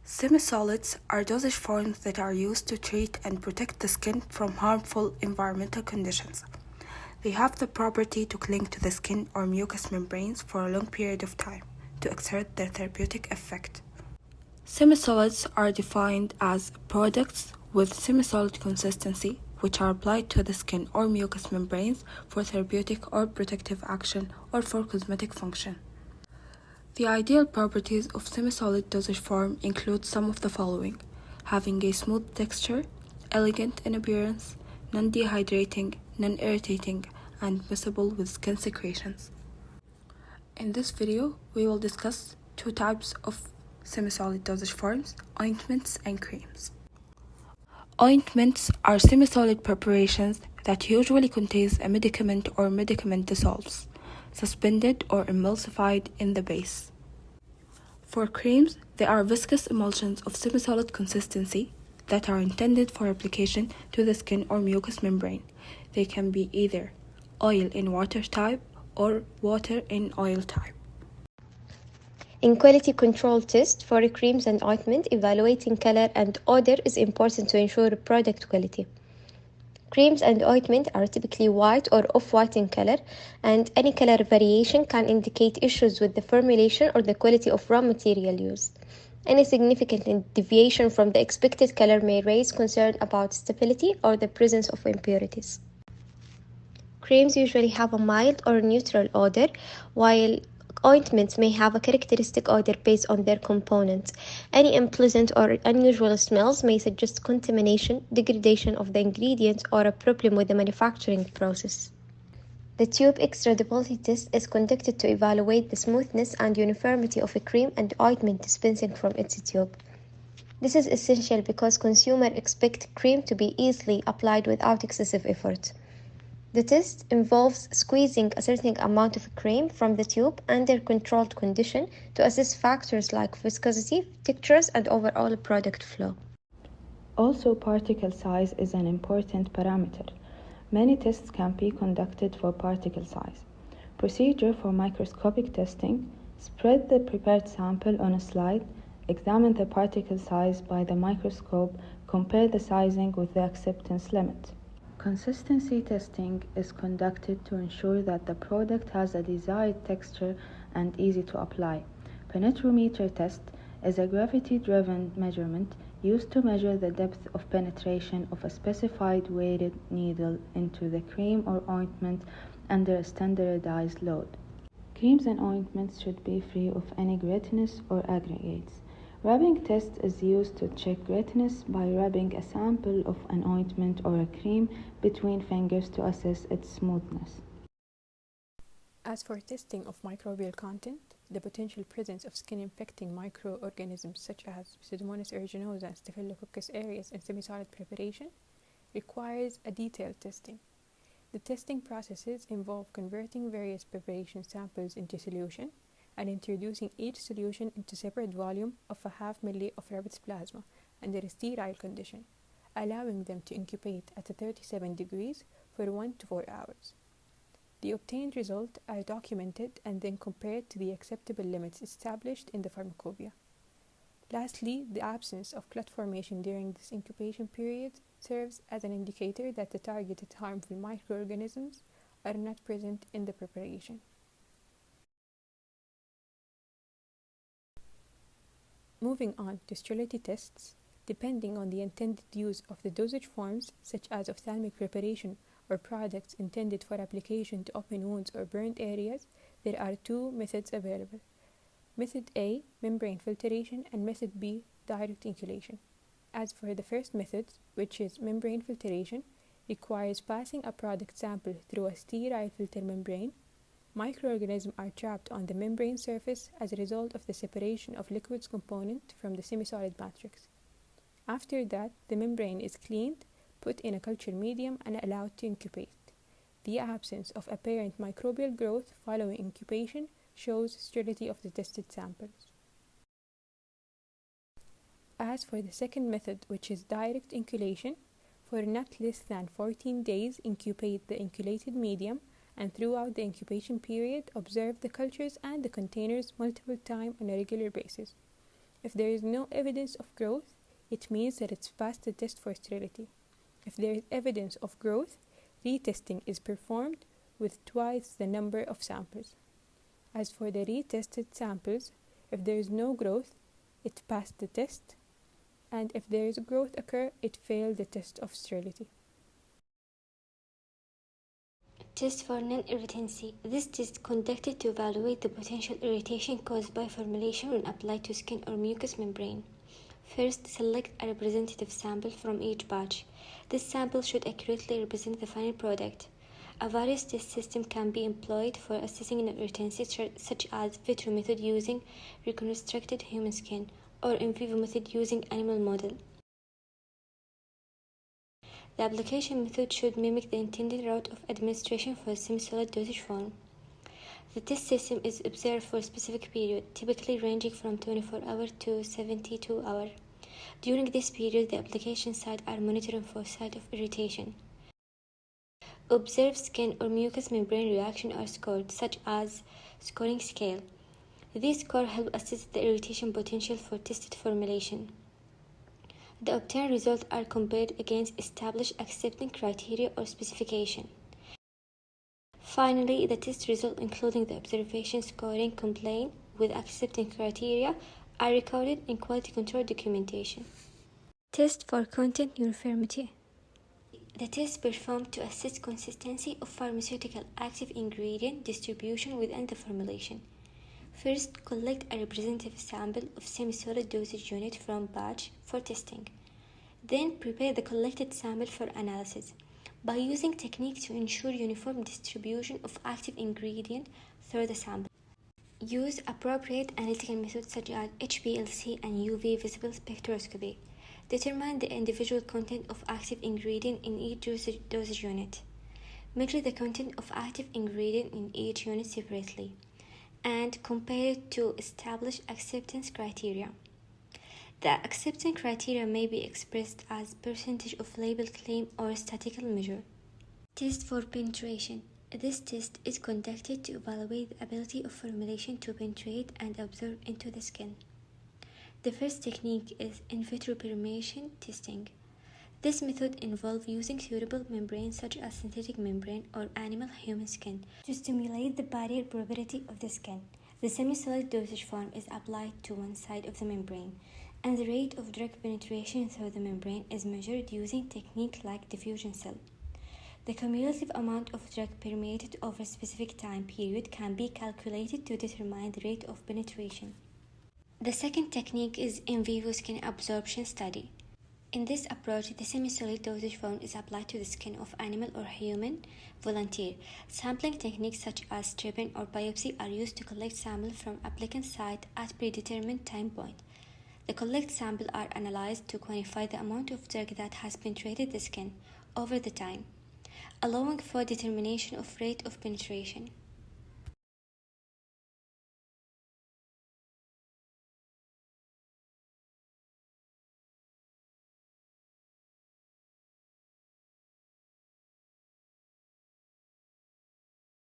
Semisolids are dosage forms that are used to treat and protect the skin from harmful environmental conditions. They have the property to cling to the skin or mucous membranes for a long period of time to exert their therapeutic effect. Semisolids are defined as products with semisolid consistency which are applied to the skin or mucous membranes for therapeutic or protective action or for cosmetic function. The ideal properties of semisolid dosage form include some of the following: having a smooth texture, elegant in appearance, non-dehydrating, non-irritating, and miscible with skin secretions. In this video, we will discuss two types of semisolid dosage forms: ointments and creams. Ointments are semisolid preparations that usually contains a medicament or medicament dissolves, suspended or emulsified in the base. For creams, they are viscous emulsions of semisolid consistency that are intended for application to the skin or mucous membrane. They can be either oil in water type or water in oil type. In quality control test for creams and ointment, evaluating color and odor is important to ensure product quality. Creams and ointment are typically white or off-white in color, and any color variation can indicate issues with the formulation or the quality of raw material used. Any significant deviation from the expected color may raise concern about stability or the presence of impurities. Creams usually have a mild or neutral odor, while ointments may have a characteristic odor based on their components. Any unpleasant or unusual smells may suggest contamination, degradation of the ingredients, or a problem with the manufacturing process. The tube extradability test is conducted to evaluate the smoothness and uniformity of a cream and ointment dispensing from its tube. This is essential because consumers expect cream to be easily applied without excessive effort. The test involves squeezing a certain amount of cream from the tube under controlled condition to assess factors like viscosity, textures, and overall product flow. Also, particle size is an important parameter. Many tests can be conducted for particle size. Procedure for microscopic testing: spread the prepared sample on a slide, examine the particle size by the microscope, compare the sizing with the acceptance limit. Consistency testing is conducted to ensure that the product has a desired texture and easy to apply. Penetrometer test is a gravity-driven measurement used to measure the depth of penetration of a specified weighted needle into the cream or ointment under a standardized load. Creams and ointments should be free of any grittiness or aggregates. Rubbing test is used to check grittiness by rubbing a sample of an ointment or a cream between fingers to assess its smoothness. As for testing of microbial content, the potential presence of skin-infecting microorganisms such as Pseudomonas aeruginosa and Staphylococcus aureus in semisolid preparation requires a detailed testing. The testing processes involve converting various preparation samples into solution and introducing each solution into separate volume of a half milli of rabbit's plasma under a sterile condition, allowing them to incubate at 37 degrees for 1 to 4 hours. The obtained results are documented and then compared to the acceptable limits established in the pharmacopoeia. Lastly, the absence of clot formation during this incubation period serves as an indicator that the targeted harmful microorganisms are not present in the preparation. Moving on to sterility tests, depending on the intended use of the dosage forms, such as ophthalmic preparation or products intended for application to open wounds or burned areas, there are two methods available. Method A, membrane filtration, and Method B, direct inoculation. As for the first method, which is membrane filtration, requires passing a product sample through a sterile filter membrane. Microorganisms are trapped on the membrane surface as a result of the separation of liquids component from the semisolid matrix. After that, the membrane is cleaned, put in a culture medium, and allowed to incubate. The absence of apparent microbial growth following incubation shows sterility of the tested samples. As for the second method, which is direct inoculation, for not less than 14 days incubate the inoculated medium, and throughout the incubation period observe the cultures and the containers multiple times on a regular basis. If there is no evidence of growth, it means that it's passed the test for sterility. If there is evidence of growth, retesting is performed with twice the number of samples. As for the retested samples, if there is no growth, it passed the test, and if there is growth occur, it failed the test of sterility. Test for non-irritancy. This test conducted to evaluate the potential irritation caused by formulation when applied to skin or mucous membrane. First, select a representative sample from each batch. This sample should accurately represent the final product. A various test system can be employed for assessing non-irritancy, such as vitro method using reconstructed human skin, or in vivo method using animal model. The application method should mimic the intended route of administration for a semi-solid dosage form. The test system is observed for a specific period, typically ranging from 24 hours to 72 hours. During this period, the application sites are monitoring for signs of irritation. Observed skin or mucous membrane reactions are scored, such as scoring scale. These scores help assess the irritation potential for tested formulation. The obtained results are compared against established acceptance criteria or specification. Finally, the test results, including the observation scoring compliant with acceptance criteria, are recorded in quality control documentation. Test for content uniformity. The test performed to assess consistency of pharmaceutical active ingredient distribution within the formulation. First, collect a representative sample of semi-solid dosage unit from batch for testing. Then, prepare the collected sample for analysis by using techniques to ensure uniform distribution of active ingredient through the sample. Use appropriate analytical methods such as HPLC and UV visible spectroscopy. Determine the individual content of active ingredient in each dosage unit. Measure the content of active ingredient in each unit separately and compare it to established acceptance criteria. The acceptance criteria may be expressed as percentage of label claim or statistical measure. Test for penetration. This test is conducted to evaluate the ability of formulation to penetrate and absorb into the skin. The first technique is in vitro permeation testing. This method involves using suitable membranes such as synthetic membrane or animal human skin to stimulate the barrier property of the skin. The semi-solid dosage form is applied to one side of the membrane, and the rate of drug penetration through the membrane is measured using technique like diffusion cell. The cumulative amount of drug permeated over a specific time period can be calculated to determine the rate of penetration. The second technique is in vivo skin absorption study. In this approach, the semi-solid dosage form is applied to the skin of animal or human volunteer. Sampling techniques such as stripping or biopsy are used to collect samples from applicant site at predetermined time point. The collected samples are analyzed to quantify the amount of drug that has penetrated the skin over the time, allowing for determination of rate of penetration.